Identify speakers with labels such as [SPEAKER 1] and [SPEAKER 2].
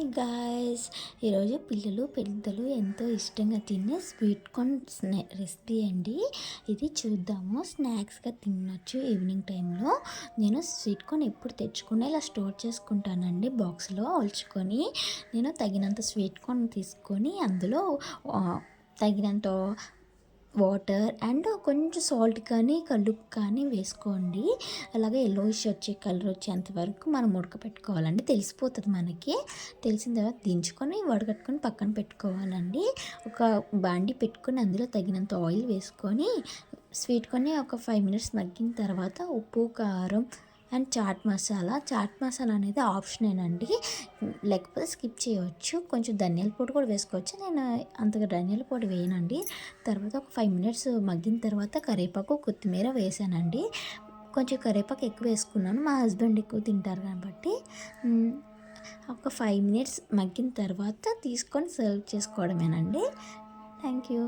[SPEAKER 1] Hi guys, ఈరోజు పిల్లలు పెద్దలు ఎంతో ఇష్టంగా తినే స్వీట్ కార్న్ రెసిపీ అండి. ఇది చూద్దాము. స్నాక్స్గా తినొచ్చు ఈవినింగ్ టైంలో. నేను స్వీట్ కార్న్ ఎప్పుడు తెచ్చుకున్నా ఇలా స్టోర్ చేసుకుంటానండి బాక్స్లో ఒలుచుకొని. నేను తగినంత స్వీట్ కార్న్ తీసుకొని అందులో తగినంత వాటర్ అండ్ కొంచెం సాల్ట్ కానీ కల్లుప్పు కానీ వేసుకోండి. అలాగే ఎల్లోయిష్ వచ్చే కలర్ వచ్చేంత వరకు మనం ఉడకపెట్టుకోవాలండి. తెలిసిపోతుంది మనకి. తెలిసిన తర్వాత దించుకొని వడగట్టుకొని పక్కన పెట్టుకోవాలండి. ఒక బాండి పెట్టుకొని అందులో తగినంత ఆయిల్ వేసుకొని స్వీట్ కొని ఒక 5 మినిట్స్ మగ్గిన తర్వాత ఉప్పు, కారం అండ్ చాట్ మసాలా అనేది ఆప్షనేనండి, లేకపోతే స్కిప్ చేయవచ్చు. కొంచెం ధనియాల పొడి కూడా వేసుకోవచ్చు. నేను అంతగా ధనియాల పొడి వేయనండి. తర్వాత ఒక 5 మినిట్స్ మగ్గిన తర్వాత కరివేపాకు, కొత్తిమీర వేసానండి. కొంచెం కరివేపాకు ఎక్కువ వేసుకున్నాను, మా హస్బెండ్ ఎక్కువ తింటారు కాబట్టి. ఒక 5 మినిట్స్ మగ్గిన తర్వాత తీసుకొని సర్వ్ చేసుకోవడమేనండి. Thank you.